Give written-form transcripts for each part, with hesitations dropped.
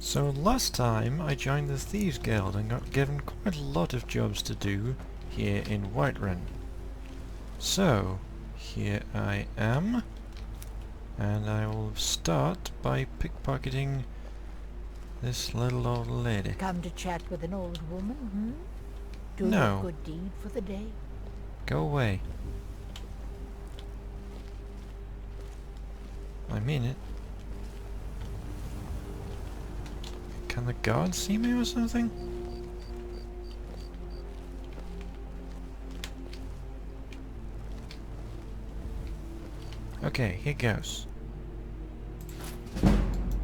So last time I joined the Thieves Guild and got given quite a lot of jobs to do here in Whiterun. So here I am, and I will start by pickpocketing this little old lady. Come to chat with an old woman, hmm? Do No. your good deed for the day. Go away. I mean it. Can the guards see me or something? Okay, here goes.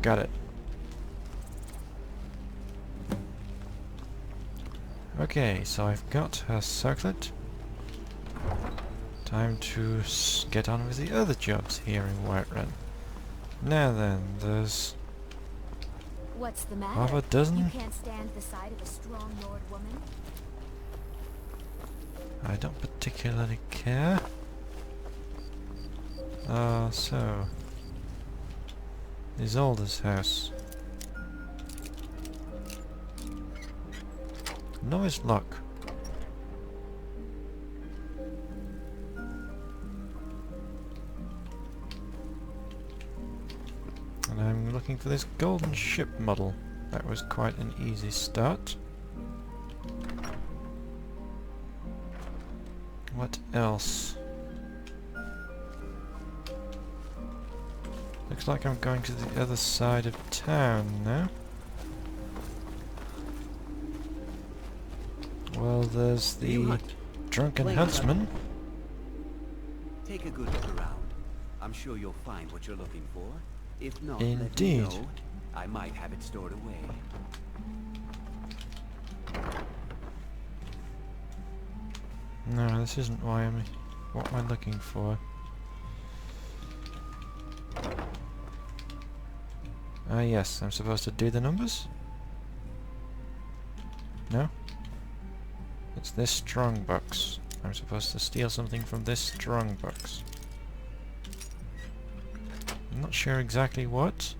Got it. Okay, so I've got her circlet. Time to get on with the other jobs here in Whiterun. Now then, there's What's the matter? half a dozen. You can't stand the sight of a strong lord woman? I don't particularly care. So Isolde's house. Noise lock. And I'm looking for this golden ship model. That was quite an easy start. What else? Looks like I'm going to the other side of town now. Well, there's the drunken huntsman. Take a good look around. I'm sure you'll find what you're looking for. If not, Indeed. let me know. I might have it stored away. No, this isn't what am I looking for. Ah yes, I'm supposed to do the numbers? No? It's this strong box. I'm supposed to steal something from this strong box. I'm not sure exactly what.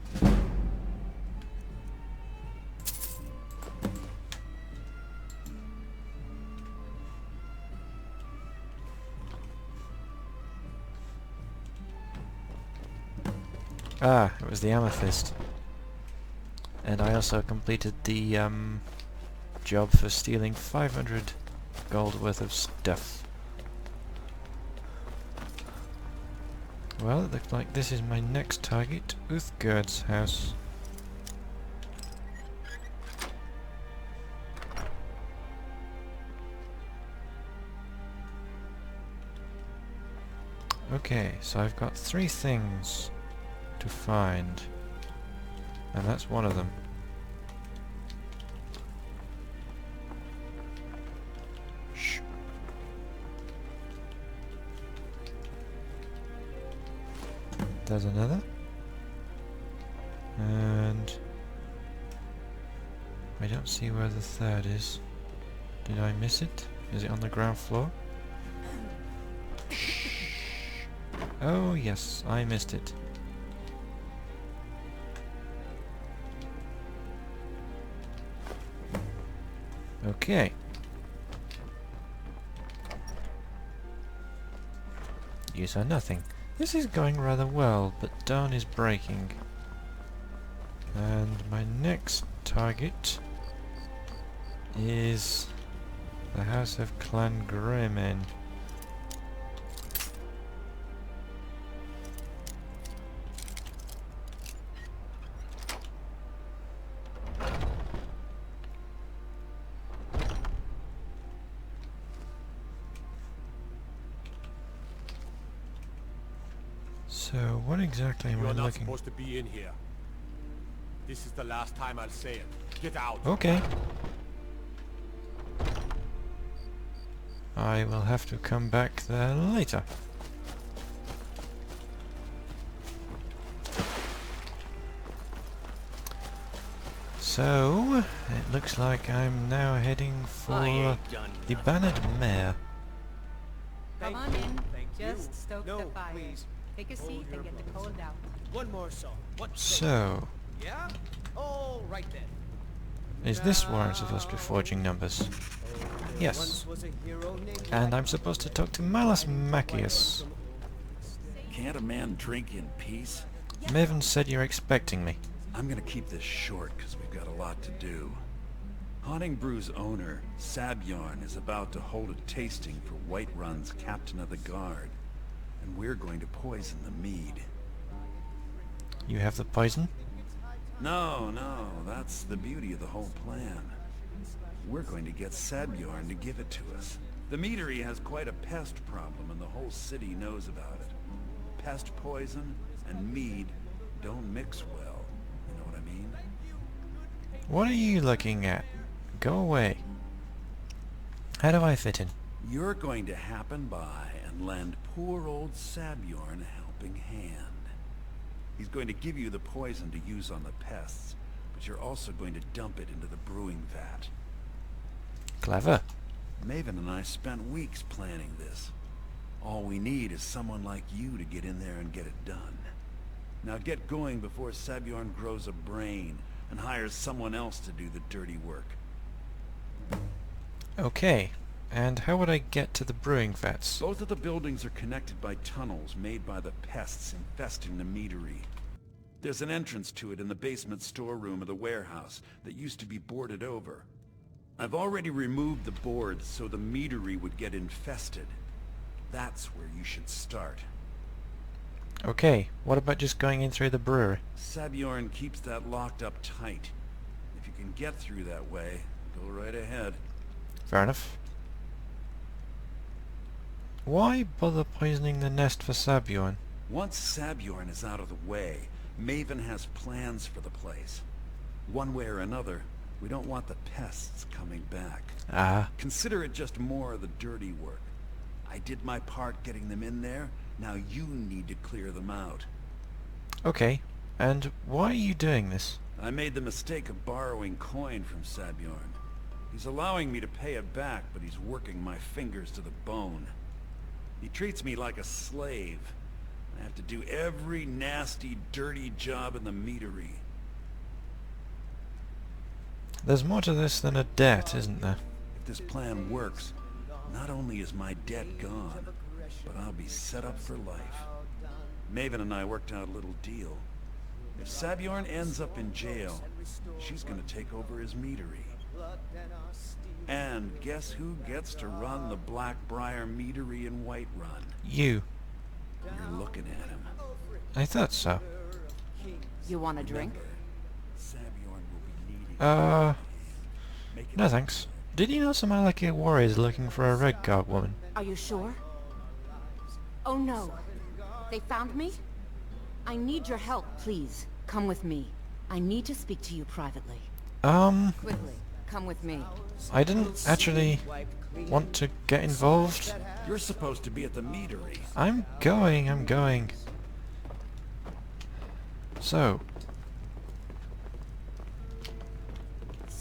Ah, it was the amethyst. And I also completed the job for stealing 500 gold worth of stuff. Well, it looks like this is my next target, Uthgerd's house. Okay, so I've got 3 things to find, and that's one of them. Shh. There's another, and I don't see where the third is. Did I miss it? Is it on the ground floor? Shh. Oh yes, I missed it. Okay. You saw nothing. This is going rather well, but dawn is breaking. And my next target is the House of Clan Greymen. So, what exactly am I You're not looking? supposed to be in here. This is the last time I'll say it. Get out. Okay. I will have to come back there later. So, it looks like I'm now heading for the Bannered Mare. Come on in. Thank Just you. stoke No, the fire. please. Take a Hold seat your and get the applause. cold out. One more song. What say? So, Yeah? Oh, right then. Is this where I'm supposed to be forging numbers? Yes. Once was a hero named And I'm supposed to talk to Malus Macius. Can't a man drink in peace? Maven said you're expecting me. I'm gonna keep this short because we've got a lot to do. Honningbbrew's owner, Sabjorn, is about to hold a tasting for Whiterun's captain of the guard. And we're going to poison the mead. You have the poison? No, that's the beauty of the whole plan. We're going to get Sabjorn to give it to us. The Meadery has quite a pest problem and the whole city knows about it. Pest poison and mead don't mix well, you know what I mean? What are you looking at? Go away. How do I fit in? You're going to happen by and lend poor old Sabjorn a helping hand. He's going to give you the poison to use on the pests, but you're also going to dump it into the brewing vat. Clever. Maven and I spent weeks planning this. All we need is someone like you to get in there and get it done. Now get going before Sabjorn grows a brain and hires someone else to do the dirty work. Okay. And how would I get to the brewing vats? Both of the buildings are connected by tunnels made by the pests infesting the meadery. There's an entrance to it in the basement storeroom of the warehouse that used to be boarded over. I've already removed the boards so the meadery would get infested. That's where you should start. Okay, what about just going in through the brewery? Sabjorn keeps that locked up tight. If you can get through that way, go right ahead. Fair enough. Why bother poisoning the nest for Sabjorn? Once Sabjorn is out of the way, Maven has plans for the place. One way or another, we don't want the pests coming back. Ah. Consider it just more of the dirty work. I did my part getting them in there, now you need to clear them out. Okay, and why are you doing this? I made the mistake of borrowing coin from Sabjorn. He's allowing me to pay it back, but he's working my fingers to the bone. He treats me like a slave. I have to do every nasty, dirty job in the meadery. There's more to this than a debt, isn't there? If this plan works, not only is my debt gone, but I'll be set up for life. Maven and I worked out a little deal. If Sabjorn ends up in jail, she's gonna take over his meadery. And guess who gets to run the Blackbriar Meadery in Whiterun? You. You're looking at him. I thought so. You want a drink? Sabjorn will be needing No thanks. Did you know some Alakir warriors looking for a red guard woman? Are you sure? Oh no. They found me? I need your help, please. Come with me. I need to speak to you privately. Quickly, come with me. I didn't actually want to get involved. You're supposed to be at the meadery. I'm going. So,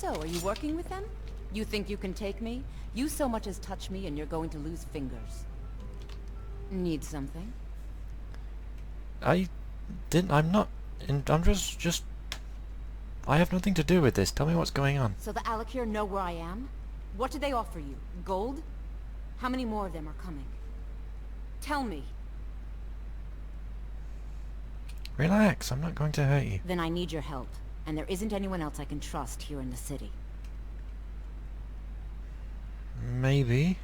Are you working with them? You think you can take me? You so much as touch me and you're going to lose fingers. Need something? I'm just... I have nothing to do with this. Tell me what's going on. So the Alakir know where I am? What did they offer you? Gold? How many more of them are coming? Tell me. Relax, I'm not going to hurt you. Then I need your help, and there isn't anyone else I can trust here in the city. Maybe.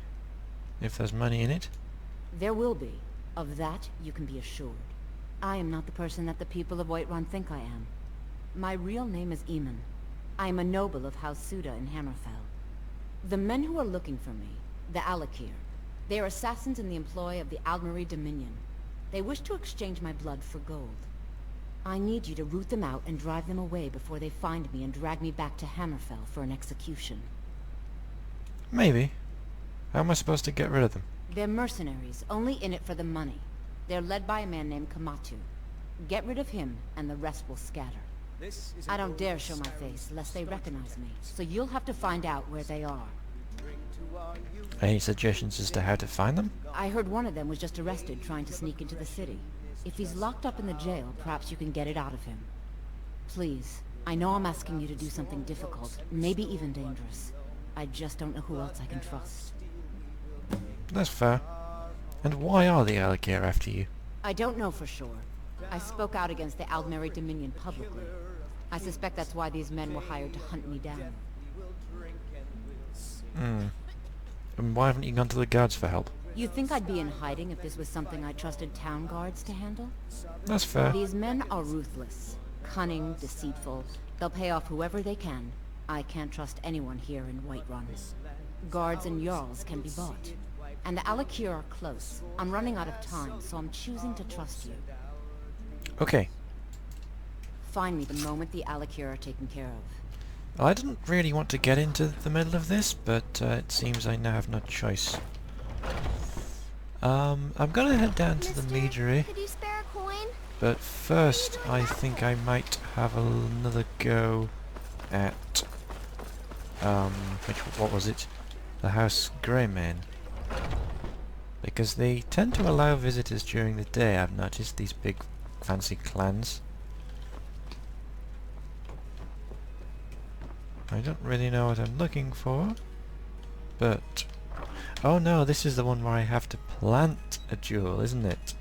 If there's money in it. There will be. Of that, you can be assured. I am not the person that the people of Whiterun think I am. My real name is Eamon. I am a noble of House Suda in Hammerfell. The men who are looking for me, the Alakir, they are assassins in the employ of the Aldmeri Dominion. They wish to exchange my blood for gold. I need you to root them out and drive them away before they find me and drag me back to Hammerfell for an execution. Maybe. How am I supposed to get rid of them? They're mercenaries, only in it for the money. They're led by a man named Kamatu. Get rid of him, and the rest will scatter. I don't dare show my face, lest they recognize me, so you'll have to find out where they are. Any suggestions as to how to find them? I heard one of them was just arrested trying to sneak into the city. If he's locked up in the jail, perhaps you can get it out of him. Please, I know I'm asking you to do something difficult, maybe even dangerous. I just don't know who else I can trust. That's fair. And why are the Alikir after you? I don't know for sure. I spoke out against the Aldmeri Dominion publicly. I suspect that's why these men were hired to hunt me down. And why haven't you gone to the guards for help? You'd think I'd be in hiding if this was something I trusted town guards to handle? That's fair. These men are ruthless, cunning, deceitful. They'll pay off whoever they can. I can't trust anyone here in Whiterun. Guards and Jarls can be bought. And the Alikir are close. I'm running out of time, so I'm choosing to trust you. Okay. Find me the moment the Alikir are taken care of. I didn't really want to get into the middle of this, but it seems I now have no choice. I'm gonna head down to the Meadery, Could you spare a coin? but first I think I might have another go at what was it? The House Greymane. Because they tend to allow visitors during the day, I've noticed, these big fancy clans. I don't really know what I'm looking for, but... Oh no, this is the one where I have to plant a jewel, isn't it?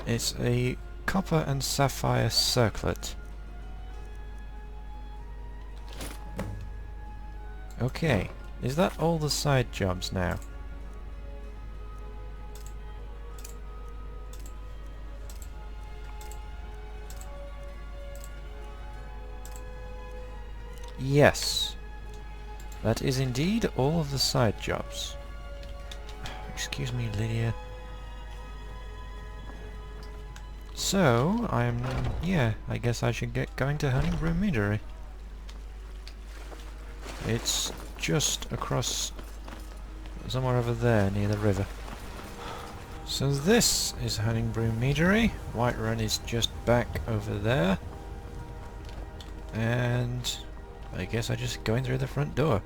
It's a copper and sapphire circlet. Okay, is that all the side jobs now? Yes, that is indeed all of the side jobs. Excuse me, Lydia. So, yeah, I guess I should get going to Honningbrew Meadery. It's just across somewhere over there near the river. So this is Honningbrew Meadery. Whiterun is just back over there. And I guess I just go in through the front door.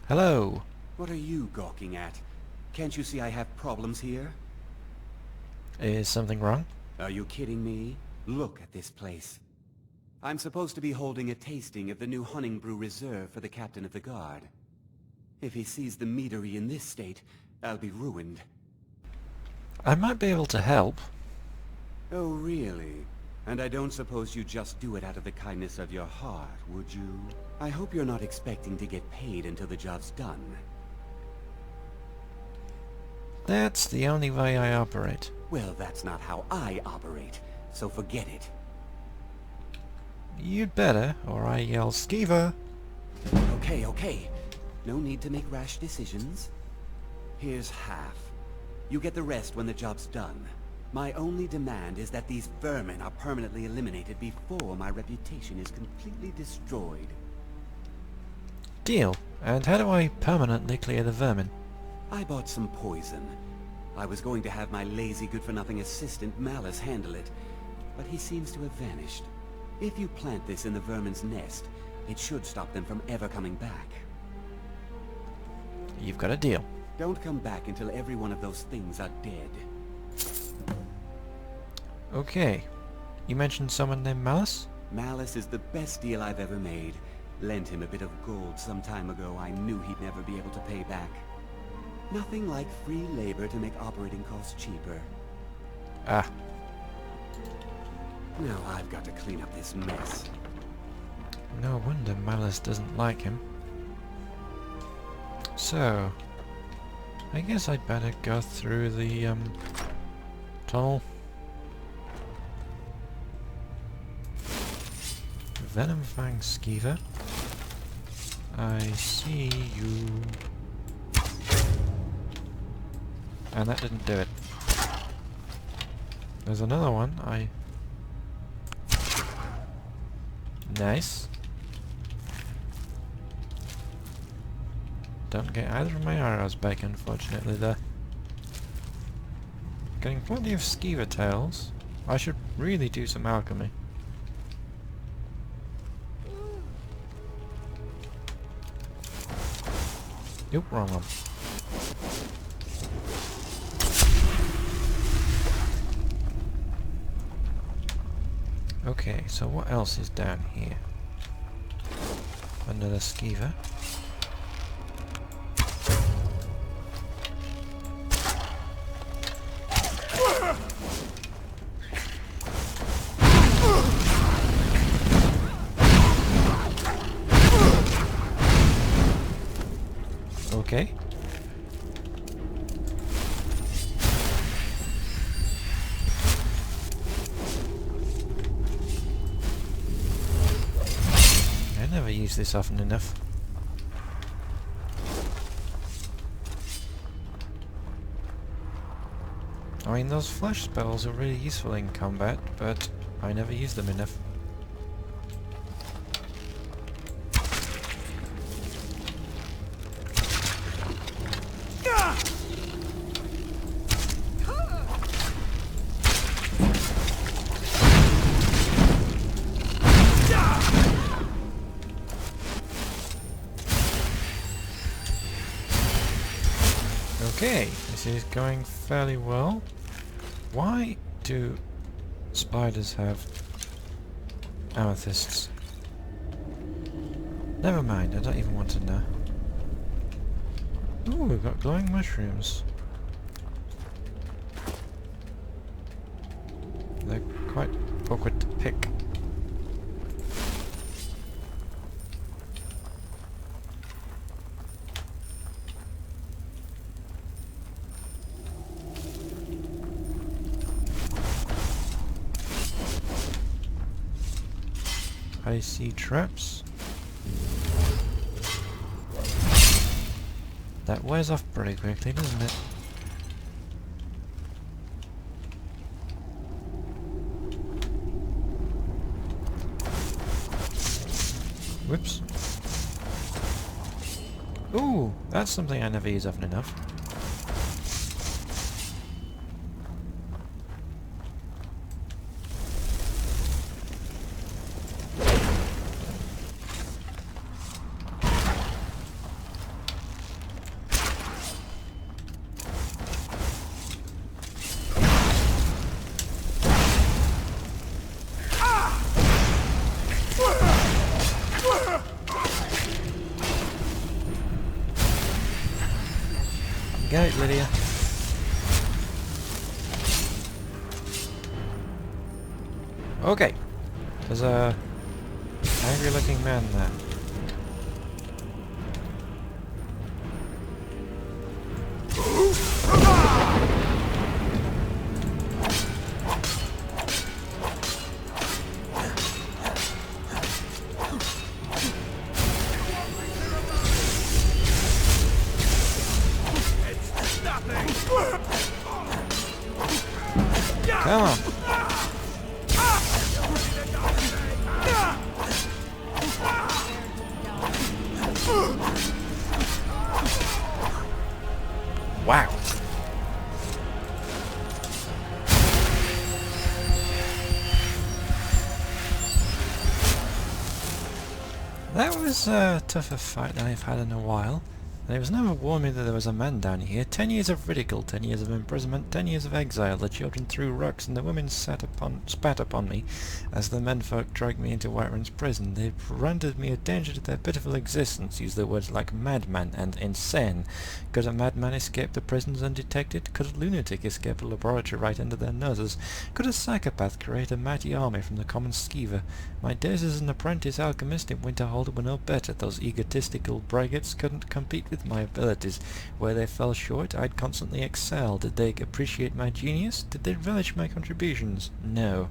Hello. What are you gawking at? Can't you see I have problems here? Is something wrong? Are you kidding me? Look at this place. I'm supposed to be holding a tasting of the new Honningbrew Reserve for the captain of the guard. If he sees the meadery in this state, I'll be ruined. I might be able to help. Oh, really? And I don't suppose you just do it out of the kindness of your heart, would you? I hope you're not expecting to get paid until the job's done. That's the only way I operate. Well, that's not how I operate, so forget it. You'd better, or I yell Skeever. Okay, okay. No need to make rash decisions. Here's half. You get the rest when the job's done. My only demand is that these vermin are permanently eliminated before my reputation is completely destroyed. Deal. And how do I permanently clear the vermin? I bought some poison. I was going to have my lazy good-for-nothing assistant Malice handle it, but he seems to have vanished. If you plant this in the vermin's nest, it should stop them from ever coming back. You've got a deal. Don't come back until every one of those things are dead. Okay. You mentioned someone named Malice? Malice is the best deal I've ever made. Lent him a bit of gold some time ago I knew he'd never be able to pay back. Nothing like free labor to make operating costs cheaper. Ah. Now I've got to clean up this mess. No wonder Malice doesn't like him. So, I guess I'd better go through the, tunnel. Venom Fang Skeever. I see you. And that didn't do it. There's another one. Nice. Don't get either of my arrows back, unfortunately, there. Getting plenty of skeever tails. I should really do some alchemy. Oop, wrong one. Okay, so what else is down here? Another skeever. Okay. I never use this often enough. I mean, those flash spells are really useful in combat, but I never use them enough. Okay, this is going fairly well. Why do spiders have amethysts? Never mind, I don't even want to know. Ooh, we've got glowing mushrooms. They're quite awkward to pick. I see traps. That wears off pretty quickly, doesn't it? Whoops. Ooh, that's something I never use often enough. Get it, Lydia. Okay. There's a angry looking man there. Come on. Wow. That was a tougher fight than I've had in a while. It was never warned me that there was a man down here. 10 years of ridicule, 10 years of imprisonment, 10 years of exile. The children threw rocks and the women spat upon me as the menfolk dragged me into Whiterun's prison. They rendered me a danger to their pitiful existence, used the words like madman and insane. Could a madman escape the prisons undetected? Could a lunatic escape a laboratory right under their noses? Could a psychopath create a mighty army from the common skeever? My days as an apprentice alchemist in Winterhold were no better. Those egotistical braggarts couldn't compete with my abilities. Where they fell short, I'd constantly excel. Did they appreciate my genius? Did they relish my contributions? No.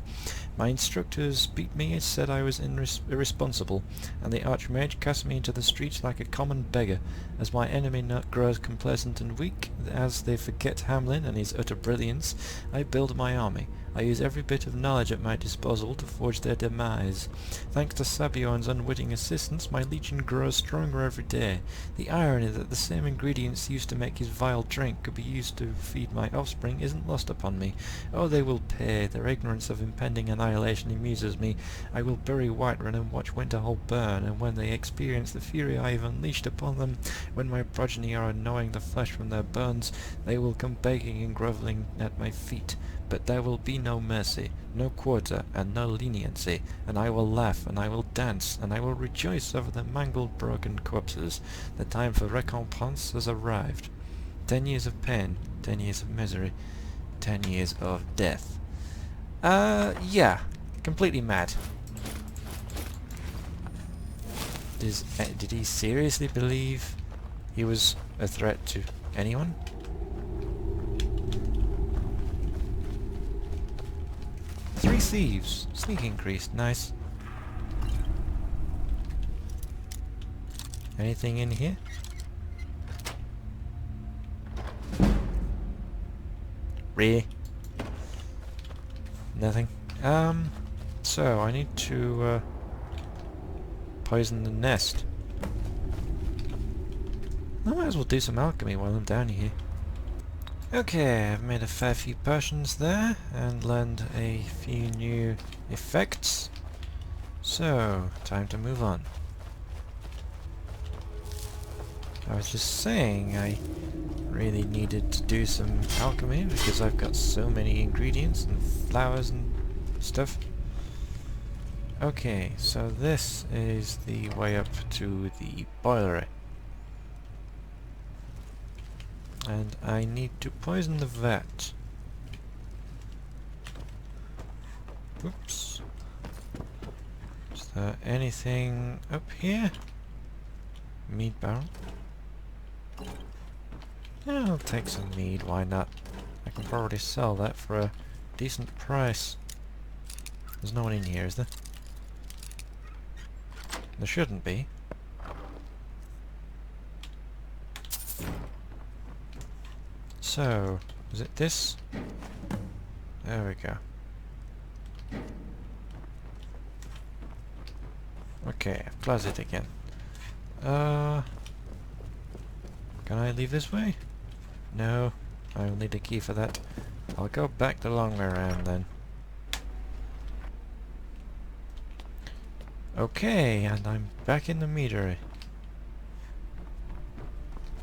My instructors beat me and said I was irresponsible, and the Archmage cast me into the streets like a common beggar. As my enemy grows complacent and weak, as they forget Hamlin and his utter brilliance, I build my army. I use every bit of knowledge at my disposal to forge their demise. Thanks to Sabion's unwitting assistance, my legion grows stronger every day. The irony that the same ingredients used to make his vile drink could be used to feed my offspring isn't lost upon me. Oh, they will pay. Their ignorance of impending annihilation amuses me. I will bury Whiterun and watch Winterhold burn, and when they experience the fury I have unleashed upon them, when my progeny are gnawing the flesh from their bones, they will come begging and grovelling at my feet. But there will be no mercy, no quarter, and no leniency, and I will laugh, and I will dance, and I will rejoice over the mangled, broken corpses. The time for recompense has arrived. 10 years of pain, 10 years of misery, 10 years of death. Yeah, completely mad. Did he seriously believe he was a threat to anyone? Three thieves. Sneak increased. Nice. Anything in here? Really? Nothing. So I need to poison the nest. I might as well do some alchemy while I'm down here. Okay, I've made a fair few potions there and learned a few new effects. So, time to move on. I was just saying I really needed to do some alchemy because I've got so many ingredients and flowers and stuff. Okay, so this is the way up to the boilery. And I need to poison the vat. Oops. Is there anything up here? Mead barrel. Yeah, I'll take some mead, why not? I can probably sell that for a decent price. There's no one in here, is there? There shouldn't be. So, is it this? There we go. Okay, I've closed it again. Can I leave this way? No, I'll need a key for that. I'll go back the long way around then. Okay, and I'm back in the meadery.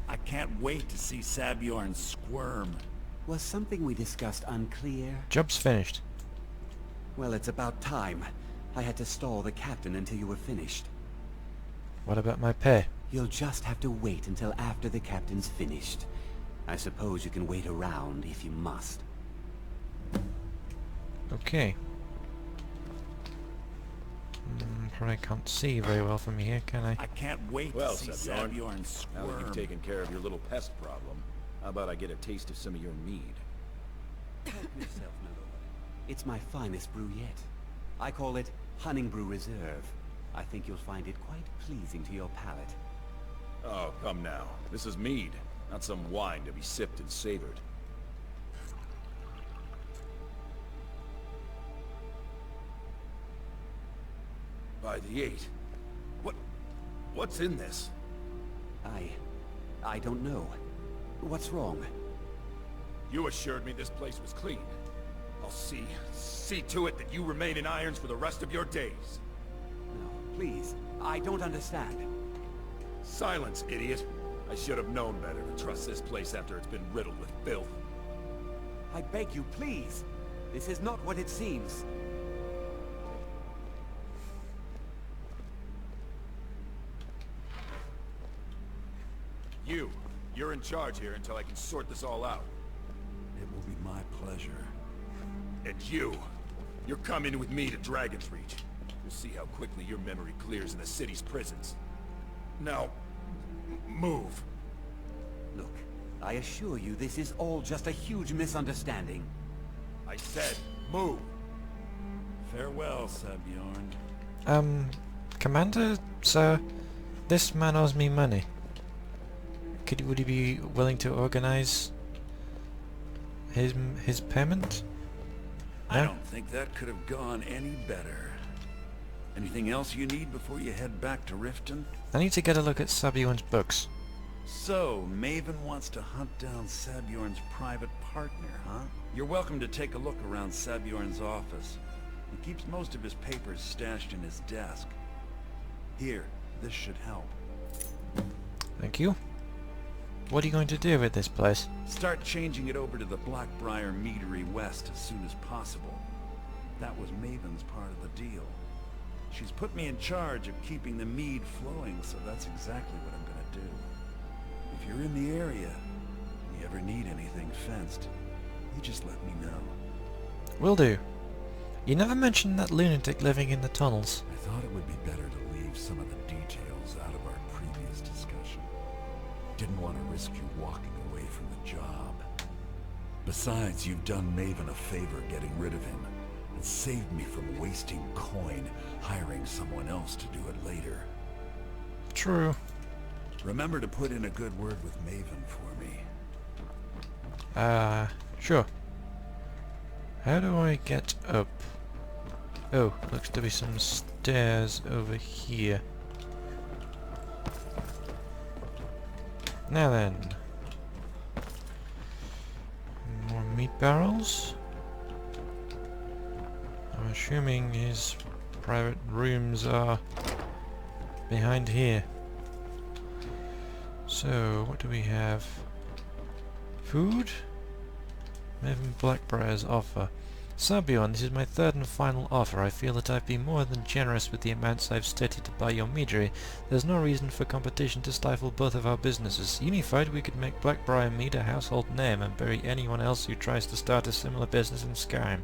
I can't wait to see Sabjorn squirm. Was something we discussed unclear? Job's finished. Well, it's about time. I had to stall the captain until you were finished. What about my pay? You'll just have to wait until after the captain's finished. I suppose you can wait around if you must. Okay. Probably can't see very well from here, can I? I can't wait Well, to see Sabjorn, Sabjorn now squirm. that you've taken care of your little pest problem, how about I get a taste of some of your mead? Help yourself, my lord. It's my finest brew yet. I call it Honningbrew Reserve. I think you'll find it quite pleasing to your palate. Oh, come now. This is mead, not some wine to be sipped and savored. By the 8. What's in this? I don't know. What's wrong? You assured me this place was clean. I'll see to it that you remain in irons for the rest of your days. No, please. I don't understand. Silence, idiot. I should have known better to trust this place after it's been riddled with filth. I beg you, please. This is not what it seems. You're in charge here until I can sort this all out. It will be my pleasure. And you're coming with me to Dragon's Reach. We'll see how quickly your memory clears in the city's prisons. Now, move. Look, I assure you this is all just a huge misunderstanding. I said, move. Farewell, Sabjorn. Commander, sir, this man owes me money. Would he be willing to organize his payment? I No? don't think that could have gone any better. Anything else you need before you head back to Riften? I need to get a look at Sabion's books. So, Maven wants to hunt down Sabjorn's private partner, huh? You're welcome to take a look around Sabjorn's office. He keeps most of his papers stashed in his desk. Here, this should help. Thank you. What are you going to do with this place? Start changing it over to the Blackbriar Meadery West as soon as possible. That was Maven's part of the deal. She's put me in charge of keeping the mead flowing, so that's exactly what I'm gonna do. If you're in the area, and you ever need anything fenced, you just let me know. Will do. You never mentioned that lunatic living in the tunnels. I thought it would be better to leave some of the details out of our previous discussion. Didn't want to risk you walking away from the job. Besides, you've done Maven a favor getting rid of him, and saved me from wasting coin hiring someone else to do it later. True. Remember to put in a good word with Maven for me. Sure. How do I get up? Oh, looks to be some stairs over here. Now then. More meat barrels. I'm assuming his private rooms are behind here. So, what do we have? Food? Maven Blackbriar's offer. Sabjorn, this is my third and final offer. I feel that I've been more than generous with the amounts I've stated to buy your Meadery. There's no reason for competition to stifle both of our businesses. Unified, we could make Blackbriar Mead a household name and bury anyone else who tries to start a similar business in Skyrim.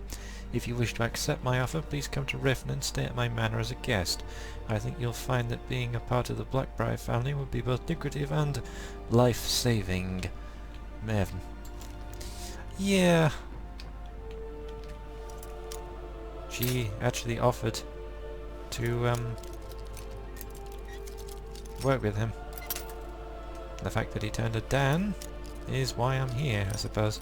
If you wish to accept my offer, please come to Riften and stay at my manor as a guest. I think you'll find that being a part of the Blackbriar family would be both lucrative and life-saving. Maven. Yeah. She actually offered to work with him. The fact that he turned her down is why I'm here, I suppose.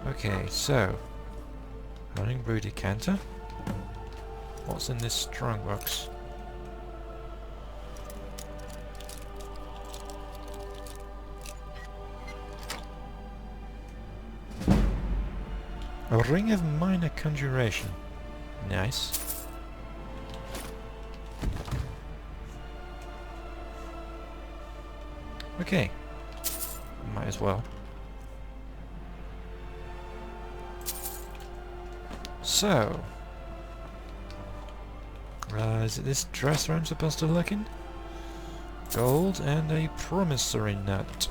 Okay, so Honningbrew decanter. What's in this strong box? A ring of minor conjuration. Nice. Okay. Might as well. So. Is it this dresser I'm supposed to look in? Gold and a promissory note.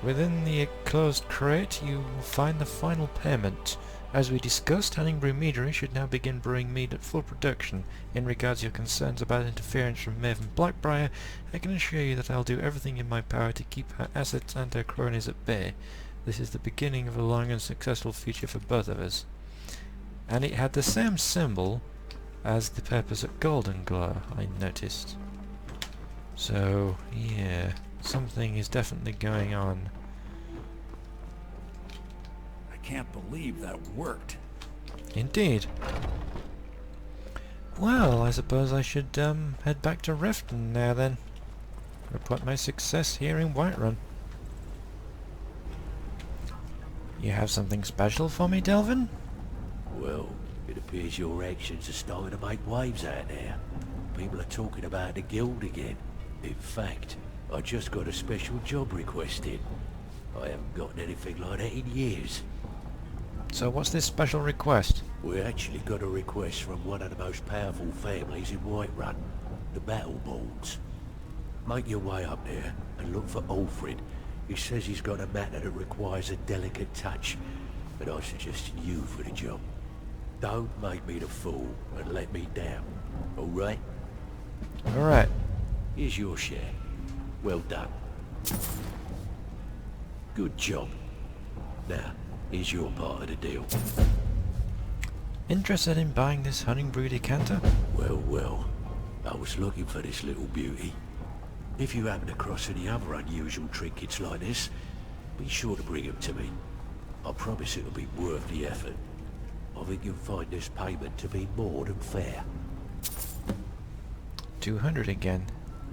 Within the enclosed crate you will find the final payment. As we discussed, Honningbrew Meadery should now begin brewing mead at full production. In regards to your concerns about interference from Maven Blackbriar, I can assure you that I'll do everything in my power to keep her assets and her cronies at bay. This is the beginning of a long and successful future for both of us. And it had the same symbol as the papers at Golden Glow, I noticed. So, yeah. Something is definitely going on. I can't believe that worked. Indeed. Well, I suppose I should head back to Riften now then. Report my success here in Whiterun. You have something special for me, Delvin? Well, it appears your actions are starting to make waves out there. People are talking about the guild again. In fact, I just got a special job requested. I haven't gotten anything like that in years. So what's this special request? We actually got a request from one of the most powerful families in Whiterun, the Battleborns. Make your way up there and look for Alfred. He says he's got a matter that requires a delicate touch, but I suggested you for the job. Don't make me the fool and let me down, alright? Alright. Here's your share. Well done. Good job. Now, here's your part of the deal. Interested in buying this Honningbrew decanter? Well, I was looking for this little beauty. If you happen across any other unusual trinkets like this, Be sure to bring him to me. I promise it'll be worth the effort. I think you'll find this payment to be more than fair. 200 again.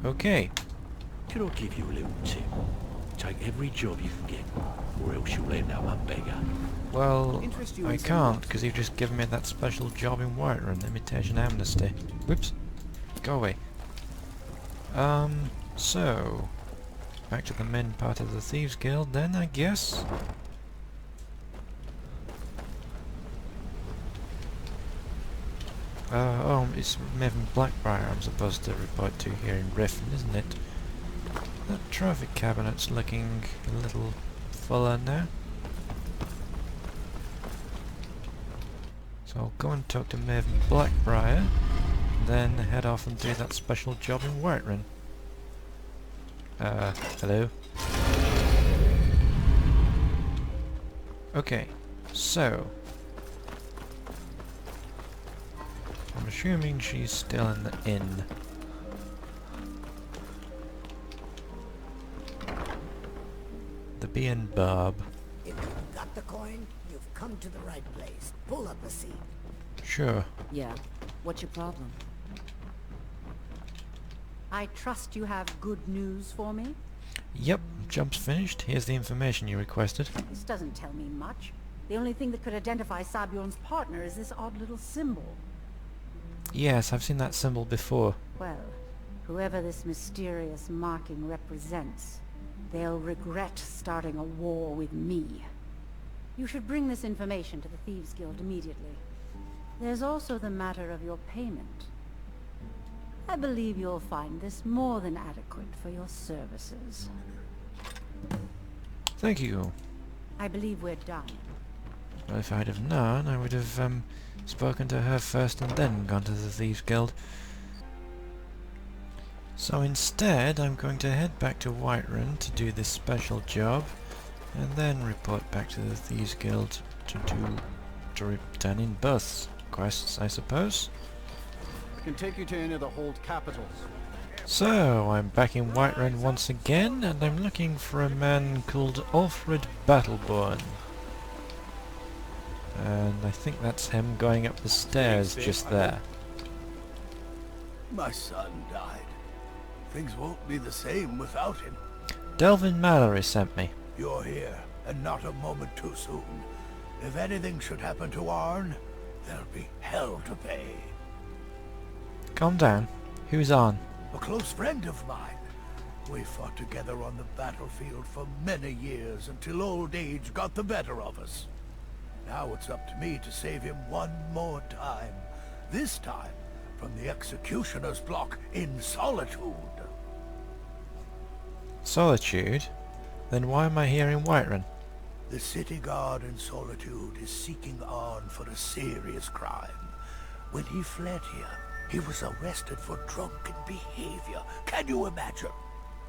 Okay. Can I give you a little tip? Take every job you can get, or else you'll end up a beggar. Well, Interest you I in some can't, rocks? because you've just given me that special job in Whiterun, Imitation Amnesty. Whoops. Go away. So... back to the main part of the Thieves Guild then, I guess? Oh, it's Maven Blackbriar I'm supposed to report to here in Riffin, isn't it? That trophy cabinet's looking a little fuller now. So I'll go and talk to Maven Blackbriar, then head off and do that special job in Whiterun. Hello? Okay, so... I'm assuming she's still in the inn. The Bee and Barb. If you've got the coin, you've come to the right place. Pull up a seat. Sure. Yeah. What's your problem? I trust you have good news for me? Yep, job's finished. Here's the information you requested. This doesn't tell me much. The only thing that could identify Sabjorn's partner is this odd little symbol. Yes, I've seen that symbol before. Well, whoever this mysterious marking represents, they'll regret starting a war with me. You should bring this information to the Thieves Guild immediately. There's also the matter of your payment. I believe you'll find this more than adequate for your services. Thank you. I believe we're done. Well, if I'd have known, I would have spoken to her first and then gone to the Thieves Guild. So instead, I'm going to head back to Whiterun to do this special job, and then report back to the Thieves Guild to return in both quests, I suppose. I can take you to any of the hold capitals. So, I'm back in Whiterun once again, and I'm looking for a man called Alfred Battleborn. And I think that's him going up the stairs just there. My son died. Things won't be the same without him. Delvin Mallory sent me. You're here, and not a moment too soon. If anything should happen to Arn, there'll be hell to pay. Calm down. Who's on? A close friend of mine. We fought together on the battlefield for many years until old age got the better of us. Now it's up to me to save him one more time. This time from the executioner's block in Solitude. Solitude? Then why am I here in Whiterun? The city guard in Solitude is seeking Arn for a serious crime. When he fled here, he was arrested for drunken behavior. Can you imagine?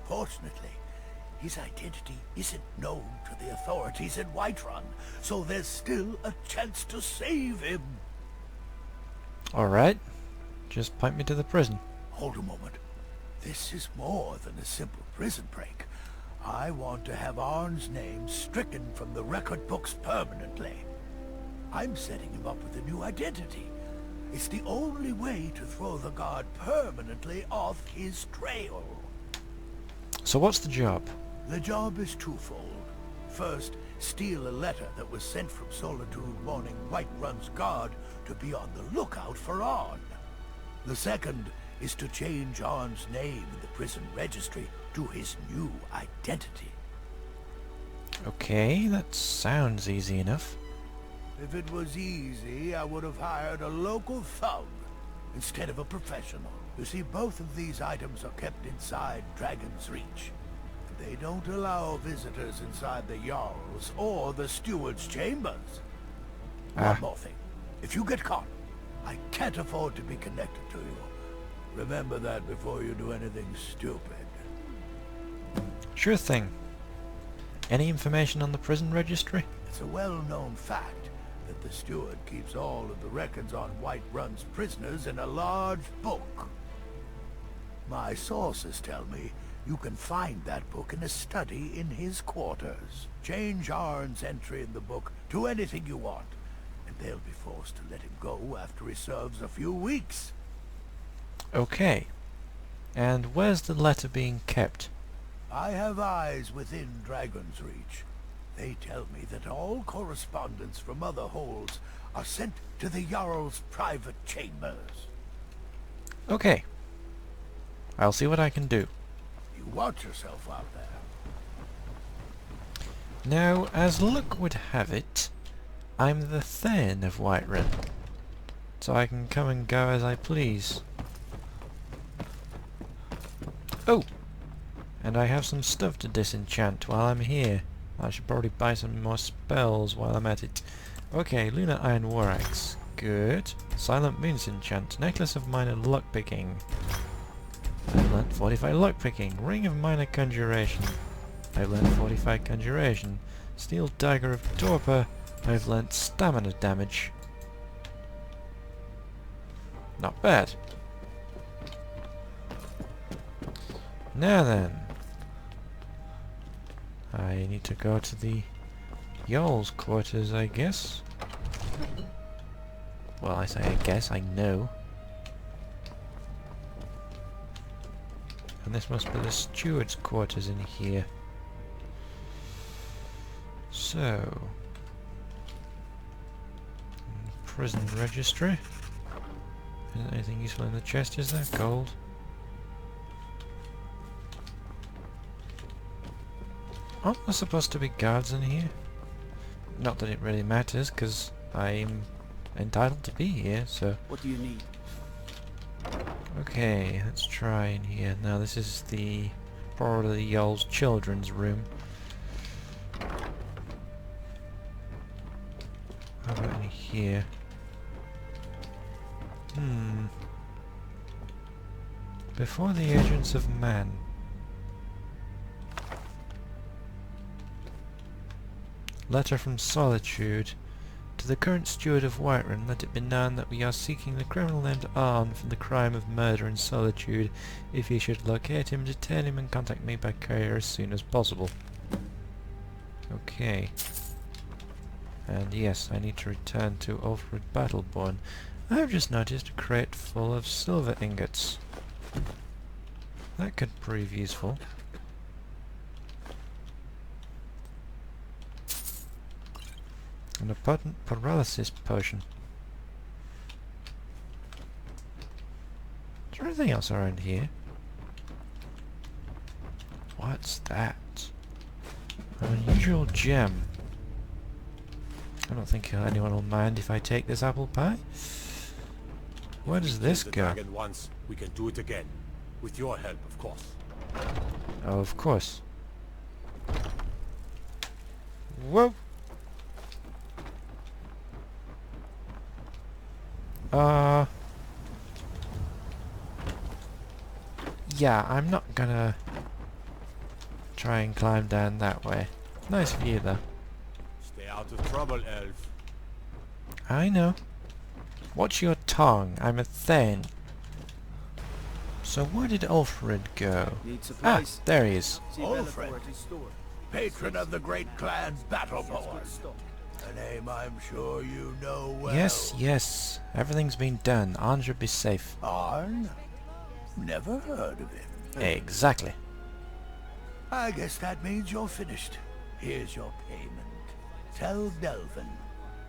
Fortunately, his identity isn't known to the authorities in Whiterun, so there's still a chance to save him. Alright. Just point me to the prison. Hold a moment. This is more than a simple prison break. I want to have Arn's name stricken from the record books permanently. I'm setting him up with a new identity. It's the only way to throw the guard permanently off his trail. So what's the job? The job is twofold. First, steal a letter that was sent from Solitude warning Whiterun's guard to be on the lookout for Arn. The second is to change Arn's name in the prison registry to his new identity. Okay, that sounds easy enough. If it was easy, I would have hired a local thug instead of a professional. You see, both of these items are kept inside Dragon's Reach. They don't allow visitors inside the Jarl's or the Stewards' chambers. One more thing. If you get caught, I can't afford to be connected to you. Remember that before you do anything stupid. Sure thing. Any information on the prison registry? It's a well-known fact that the steward keeps all of the records on Whiterun's prisoners in a large book. My sources tell me You can find that book in a study in his quarters. Change Arn's entry in the book to anything you want, and they'll be forced to let him go after he serves a few weeks. Okay. And where's the letter being kept? I have eyes within Dragon's Reach. They tell me that all correspondence from other holds are sent to the Jarl's private chambers. Okay. I'll see what I can do. You watch yourself out there. Now, as luck would have it, I'm the Thane of Whiterun, so I can come and go as I please. Oh! And I have some stuff to disenchant while I'm here. I should probably buy some more spells while I'm at it. Okay, Lunar Iron War Axe. Good. Silent Moon Enchant. Necklace of Minor Lockpicking. I've learnt 45 Lockpicking. Ring of Minor Conjuration. I've learnt 45 Conjuration. Steel Dagger of Torpor. I've learnt Stamina Damage. Not bad. Now then. I need to go to the Jarl's quarters, I guess. Well, I say I guess, I know. And this must be the Stewards Quarters in here. So... Prison registry. Isn't anything useful in the chest, is there? Gold. Aren't there supposed to be guards in here? Not that it really matters, because I'm entitled to be here, so... What do you need? Okay, let's try in here. Now this is the... probably the Jarl's children's room. How about in here? Before the agents of man. Letter from Solitude. To the current steward of Whiterun, let it be known that we are seeking the criminal named Arn for the crime of murder in Solitude. If you should locate him, detain him and contact me by courier as soon as possible. Okay. And yes, I need to return to Ulfred Battleborn. I have just noticed a crate full of silver ingots. That could prove useful. And a potent paralysis potion. Is there anything else around here? What's that? An unusual gem. I don't think anyone will mind if I take this apple pie. Where does this go? Dragon once, we can do it again. With your help, of course. Oh, of course. Whoa! Yeah, I'm not gonna try and climb down that way. Nice view though. Stay out of trouble, elf. I know. Watch your tongue, I'm a Thane. So where did Ulfred go? Ah, there he is. Ulfred, patron of the great clan Battleborn. A name I'm sure you know well. Yes, yes. Everything's been done. Arn should be safe. Arn? Never heard of him. Exactly. I guess that means you're finished. Here's your payment. Tell Delvin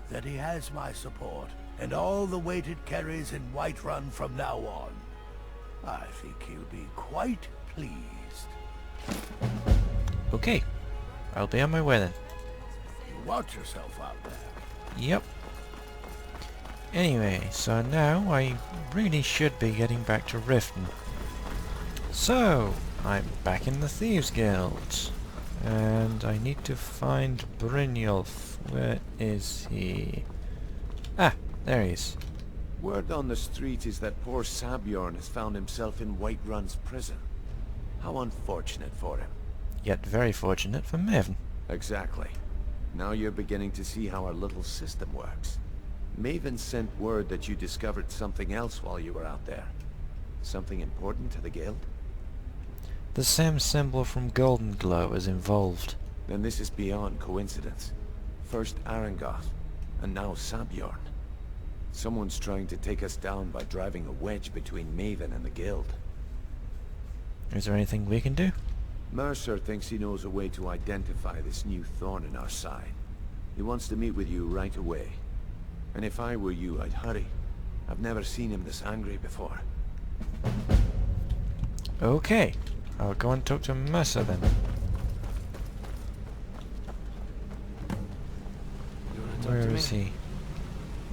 that he has my support and all the weight it carries in Whiterun from now on. I think he'll be quite pleased. Okay. I'll be on my way then. Watch yourself out there. Yep. Anyway, so now I really should be getting back to Riften. So, I'm back in the Thieves Guild. And I need to find Brynjolf. Where is he? Ah, there he is. Word on the street is that poor Sabjorn has found himself in Whiterun's prison. How unfortunate for him. Yet very fortunate for Maven. Exactly. Now you're beginning to see how our little system works. Maven sent word that you discovered something else while you were out there. Something important to the guild? The same symbol from Golden Glow is involved. Then this is beyond coincidence. First Arangoth, and now Sabjorn. Someone's trying to take us down by driving a wedge between Maven and the Guild. Is there anything we can do? Mercer thinks he knows a way to identify this new thorn in our side. He wants to meet with you right away. And if I were you, I'd hurry. I've never seen him this angry before. Okay, I'll go and talk to Mercer then. Where is he?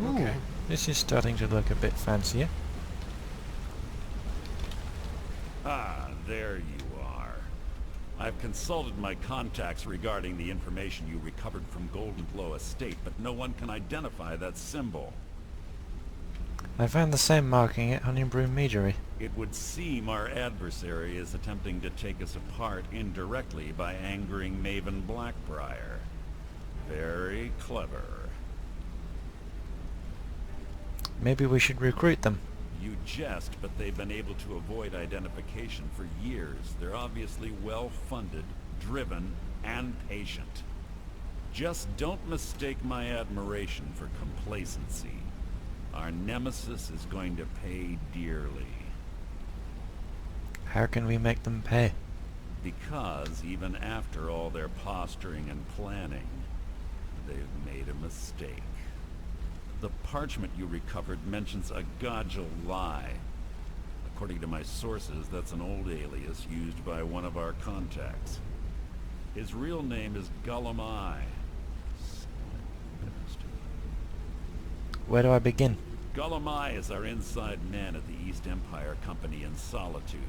Ooh, this is starting to look a bit fancier. Ah, there you are. I've consulted my contacts regarding the information you recovered from Golden Glow Estate, but no one can identify that symbol. I found the same marking at Honningbrew Meadery. It would seem our adversary is attempting to take us apart indirectly by angering Maven Blackbriar. Very clever. Maybe we should recruit them. You jest, but they've been able to avoid identification for years. They're obviously well-funded, driven, and patient. Just don't mistake my admiration for complacency. Our nemesis is going to pay dearly. How can we make them pay? Because even after all their posturing and planning, they've made a mistake. The parchment you recovered mentions a Godgel lie. According to my sources, that's an old alias used by one of our contacts. His real name is Gullum Eye. Where do I begin? Gullum Eye is our inside man at the East Empire Company in Solitude.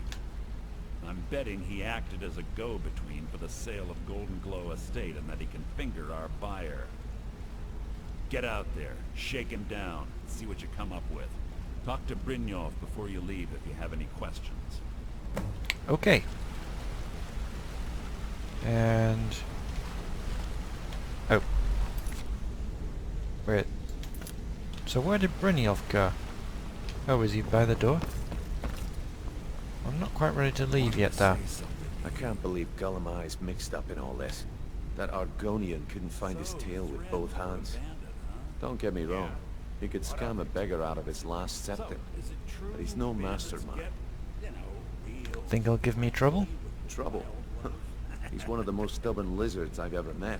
I'm betting he acted as a go-between for the sale of Golden Glow Estate and that he can finger our buyer. Get out there, shake him down, see what you come up with. Talk to Brynjolf before you leave if you have any questions. Okay. And... oh. Wait. So where did Brynjolf go? Oh, is he by the door? I'm not quite ready to leave yet, though. I can't believe Gullum Eye's mixed up in all this. That Argonian couldn't find his tail with both hands. Don't get me wrong. He could scam a beggar out of his last septim. But he's no mastermind. Think he'll give me trouble? Trouble? He's one of the most stubborn lizards I've ever met.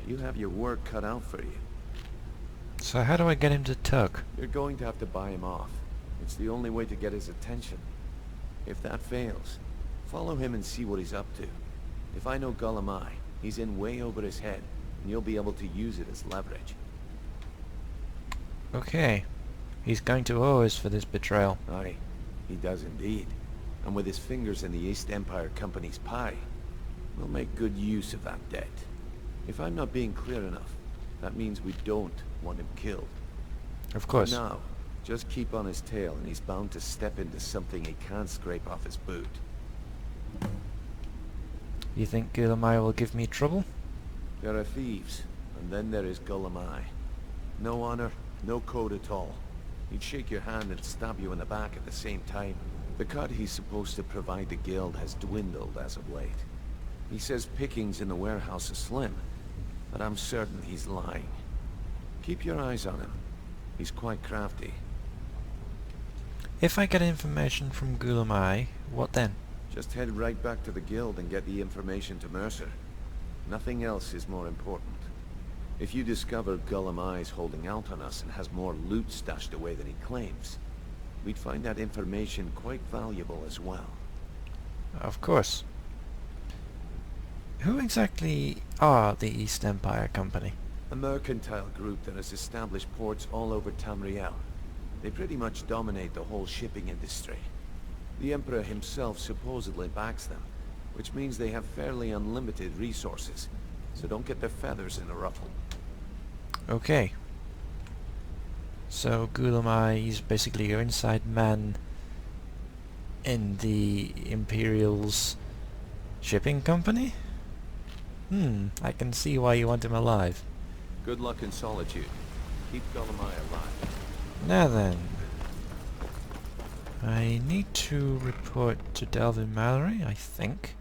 You have your work cut out for you. So how do I get him to talk? You're going to have to buy him off. It's the only way to get his attention. If that fails, follow him and see what he's up to. If I know Gullum Eye, he's in way over his head, and you'll be able to use it as leverage. Okay. He's going to owe us for this betrayal. Aye, he does indeed. And with his fingers in the East Empire Company's pie, we'll make good use of that debt. If I'm not being clear enough, that means we don't want him killed. Of course. For now, just keep on his tail and he's bound to step into something he can't scrape off his boot. You think Gullum Eye will give me trouble? There are thieves, and then there is Gullum Eye. No honor, no code at all. He'd shake your hand and stab you in the back at the same time. The cut he's supposed to provide the guild has dwindled as of late. He says pickings in the warehouse are slim, but I'm certain he's lying. Keep your eyes on him. He's quite crafty. If I get information from Gullum Eye, what then? Just head right back to the guild and get the information to Mercer. Nothing else is more important. If you discover Gullum Eye's holding out on us and has more loot stashed away than he claims, we'd find that information quite valuable as well. Of course. Who exactly are the East Empire Company? A mercantile group that has established ports all over Tamriel. They pretty much dominate the whole shipping industry. The Emperor himself supposedly backs them, which means they have fairly unlimited resources, so don't get their feathers in a ruffle. Okay. So Gullum Eye is basically your inside man in the Imperial's shipping company? I can see why you want him alive. Good luck in Solitude. Keep Gullum Eye alive. Now then. I need to report to Delvin Mallory, I think.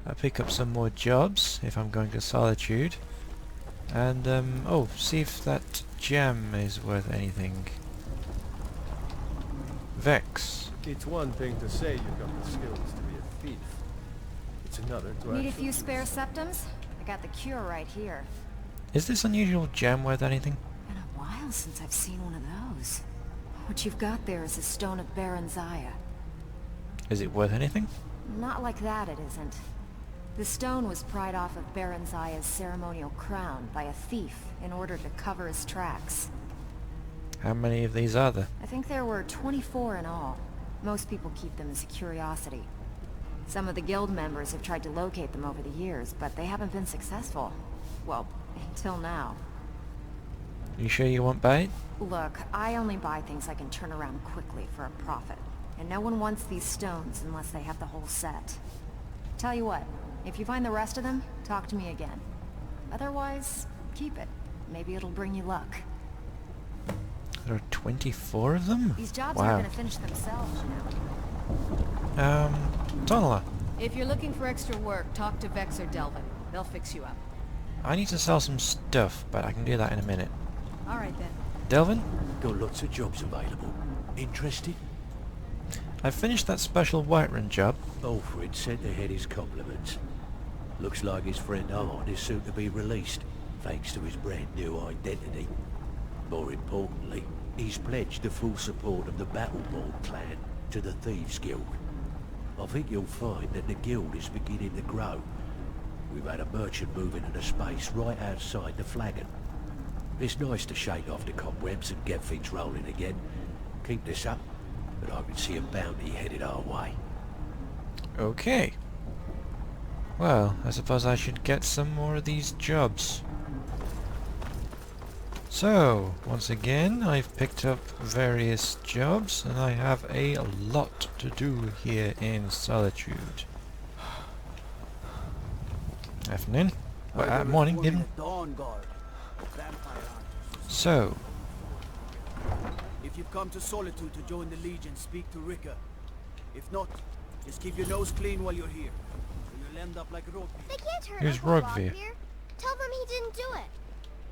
I'll pick up some more jobs if I'm going to Solitude. And, oh, see if that gem is worth anything. Vex. It's one thing to say you've got the skills to be a thief. It's another to Need a actually few spare septums? I got the cure right here. Is this unusual gem worth anything? Been a while since I've seen one of those. What you've got there is a stone of Baron Zaya. Is it worth anything? Not like that, it isn't. The stone was pried off of Baron Zaya's ceremonial crown by a thief in order to cover his tracks. How many of these are there? I think there were 24 in all. Most people keep them as a curiosity. Some of the guild members have tried to locate them over the years, but they haven't been successful. Well, until now. You sure you won't buy it? Look, I only buy things I can turn around quickly for a profit. And no one wants these stones unless they have the whole set. Tell you what, if you find the rest of them, talk to me again. Otherwise, keep it. Maybe it'll bring you luck. There are 24 of them? These jobs Wow. aren't gonna finish themselves, you know. Tonala. If you're looking for extra work, talk to Vex or Delvin. They'll fix you up. I need to sell some stuff, but I can do that in a minute. Alright then. Delvin? Got lots of jobs available. Interested? I finished that special Whiterun job. Alfred sent ahead his compliments. Looks like his friend Arn is soon to be released, thanks to his brand new identity. More importantly, he's pledged the full support of the Battleborn clan to the Thieves Guild. I think you'll find that the guild is beginning to grow. We've had a merchant move into the space right outside the flagon. It's nice to shake off the cobwebs and get things rolling again. Keep this up, and I can see a bounty headed our way. Okay. Well, I suppose I should get some more of these jobs. So, once again, I've picked up various jobs, and I have a lot to do here in Solitude. Afternoon. Well, morning, even. So. If you've come to Solitude to join the Legion, speak to Rika. If not, just keep your nose clean while you're here. Or you'll end up like Rogvi. They can't hurt Who's Uncle Rogvi? Rogvir. Tell them he didn't do it.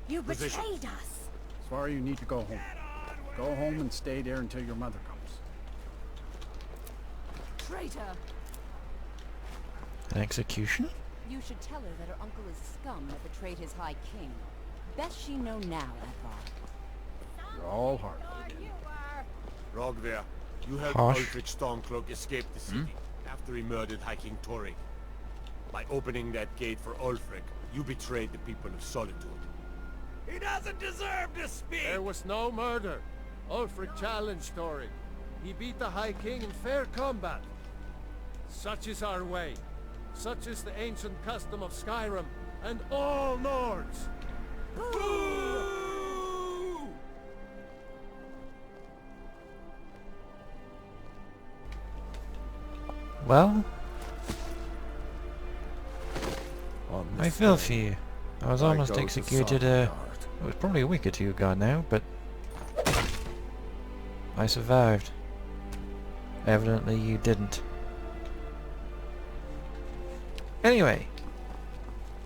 You betrayed us. Sorry, you need to go home. Go home and stay there until your mother comes. Traitor! An execution? You should tell her that her uncle is scum that betrayed his High King. Best she know now, Edvard. You're all hard. Rogvir, you helped Harsh. Ulfric Stormcloak escape the city after he murdered High King Torig. By opening that gate for Ulfric, you betrayed the people of Solitude. He doesn't deserve to speak! There was no murder. Ulfric challenged Torig. He beat the High King in fair combat. Such is our way. Such is the ancient custom of Skyrim and all Nords. Well, I feel for you. I was almost executed, it was probably a week or two ago now, but I survived. Evidently you didn't. Anyway,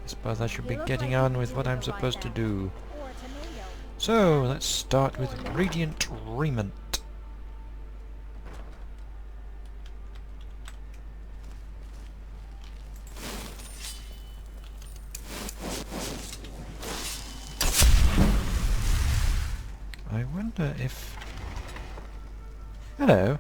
I suppose I should be getting on with what I'm supposed to do. So, let's start with Radiant Raiment. I wonder if... Hello.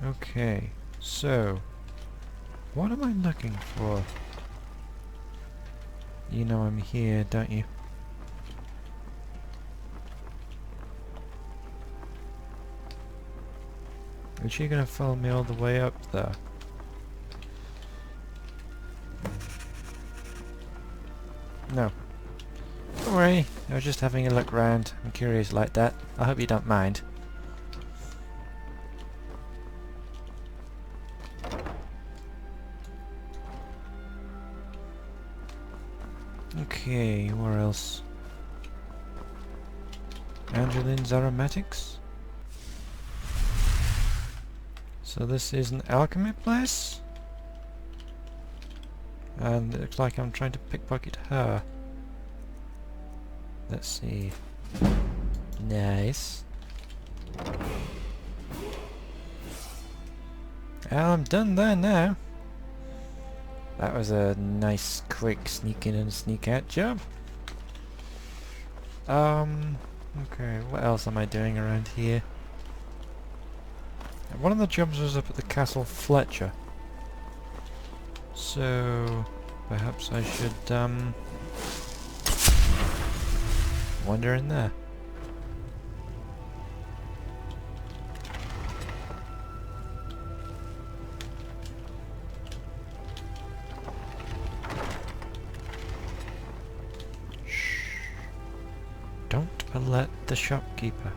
Okay, so... What am I looking for? You know I'm here, don't you? Is she gonna follow me all the way up there? No. Don't worry, I was just having a look round. I'm curious like that. I hope you don't mind. Okay, where else? Angeline's Aromatics. So this is an alchemy place? And it looks like I'm trying to pickpocket her. Let's see. Nice. Well, I'm done there now. That was a nice, quick sneak in and sneak out job. Okay, what else am I doing around here? One of the jobs was up at the Castle Fletcher. So, perhaps I should, wander in there. Don't alert the shopkeeper.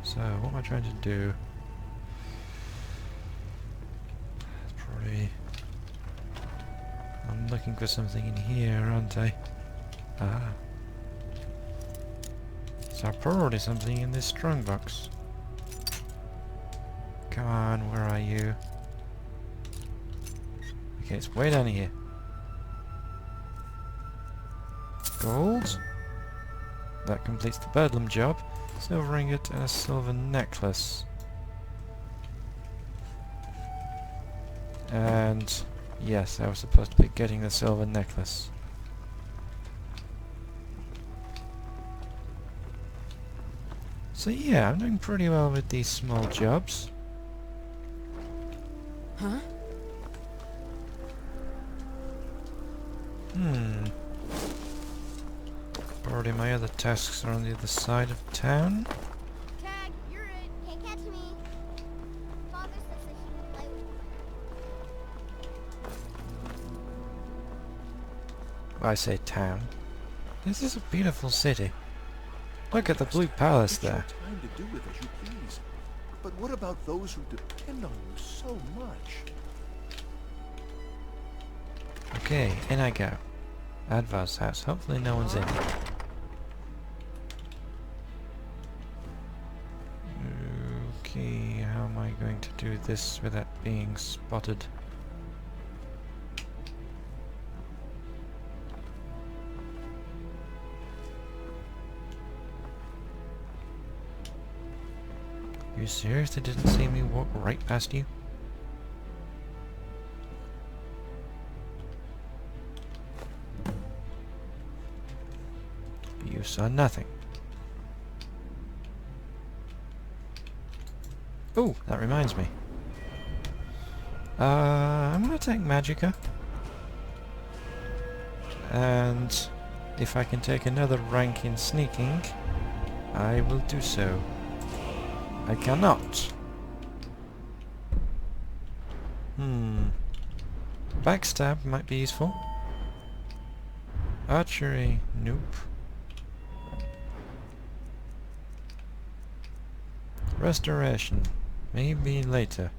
So, what am I trying to do? Probably... I'm looking for something in here, aren't I? Ah. So probably something in this strongbox. Come on, where are you? Okay, it's way down here. Gold. That completes the bedlam job. Silver ingot and a silver necklace. And yes, I was supposed to be getting the silver necklace. So yeah, I'm doing pretty well with these small jobs. Huh? Already my other tasks are on the other side of town. Tag, you're it. Can't catch me. Father says I shouldn't play with I say town. This is a beautiful city. Look at the blue palace there. Time to do with as you please. But what about those who depend on you so much? Okay, in I go. Advar's house. Hopefully no one's in. Okay, how am I going to do this without being spotted? You seriously didn't see me walk right past you? You saw nothing. Oh, that reminds me. I'm gonna take Magicka. And if I can take another rank in sneaking, I will do so. I cannot. Backstab might be useful. Archery, nope. Restoration, maybe later.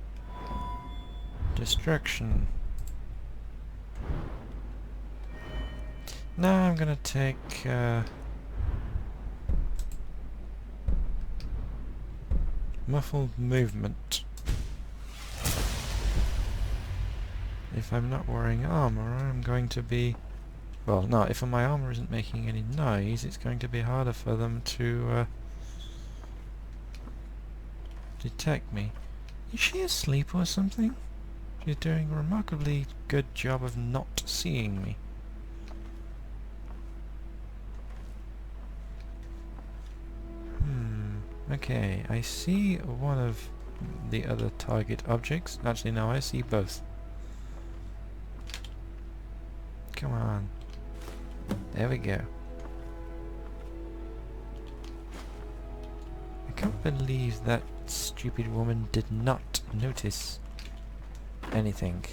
Destruction. Now I'm gonna take muffled movement. If I'm not wearing armor, I'm going to be... Well, no, if my armor isn't making any noise, it's going to be harder for them to detect me. Is she asleep or something? She's doing a remarkably good job of not seeing me. Okay, I see one of the other target objects. Actually, no, I see both. Come on. There we go. I can't believe that stupid woman did not notice anything.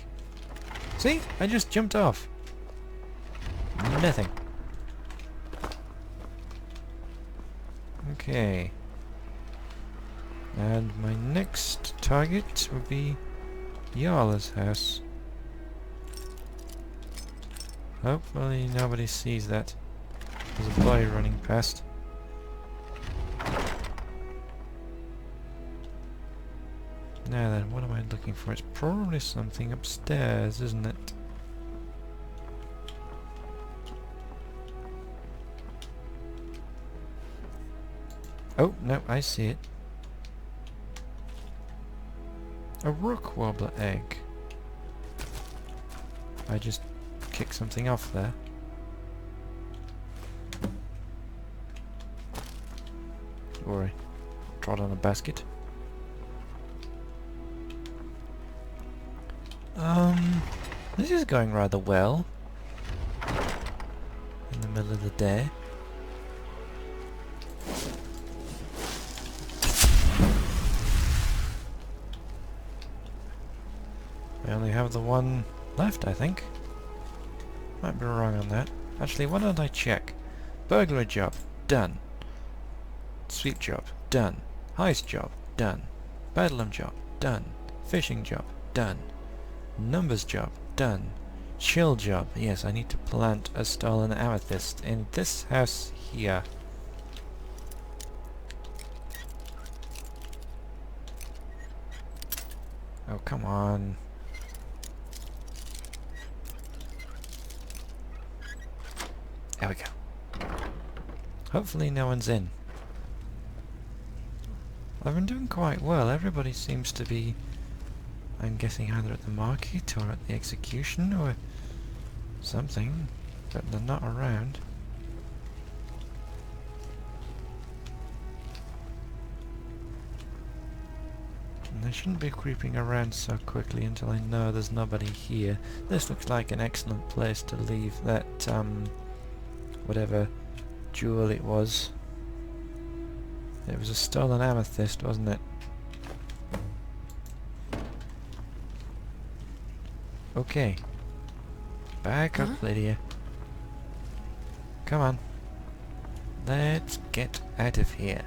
See? I just jumped off. Nothing. Okay. And my next target would be Jarla's house. Hopefully nobody sees that. There's a boy running past. Now then, what am I looking for? It's probably something upstairs, isn't it? Oh, no, I see it. A rook wobbler egg. I just kicked something off there. Or I trod on a basket. This is going rather well. In the middle of the day. I only have the one left, I think. Might be wrong on that. Actually, why don't I check? Burglary job, done. Sweep job, done. Heist job, done. Bedlam job, done. Fishing job, done. Numbers job, done. Chill job, yes, I need to plant a stolen amethyst in this house here. Oh, come on. There we go. Hopefully no one's in. I've been doing quite well. Everybody seems to be, I'm guessing, either at the market or at the execution or something, but they're not around. And they shouldn't be creeping around so quickly until I know there's nobody here. This looks like an excellent place to leave that, whatever jewel it was. It was a stolen amethyst, wasn't it? Okay. Back up, Lydia. Come on. Let's get out of here.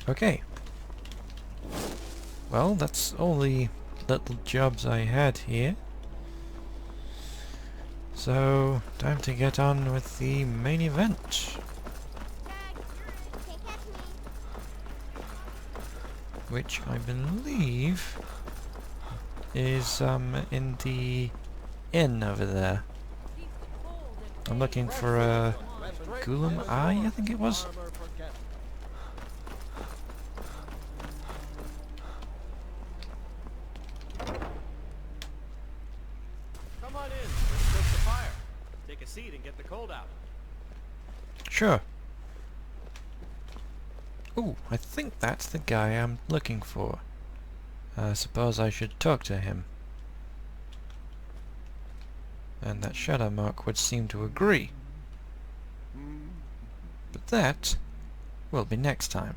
Okay. Well, that's all the little jobs I had here. So, time to get on with the main event. Which I believe is in the inn over there. I'm looking for a Ghoulam Eye, I think it was. Sure. Ooh, I think that's the guy I'm looking for. I suppose I should talk to him. And that shadow mark would seem to agree. But that will be next time.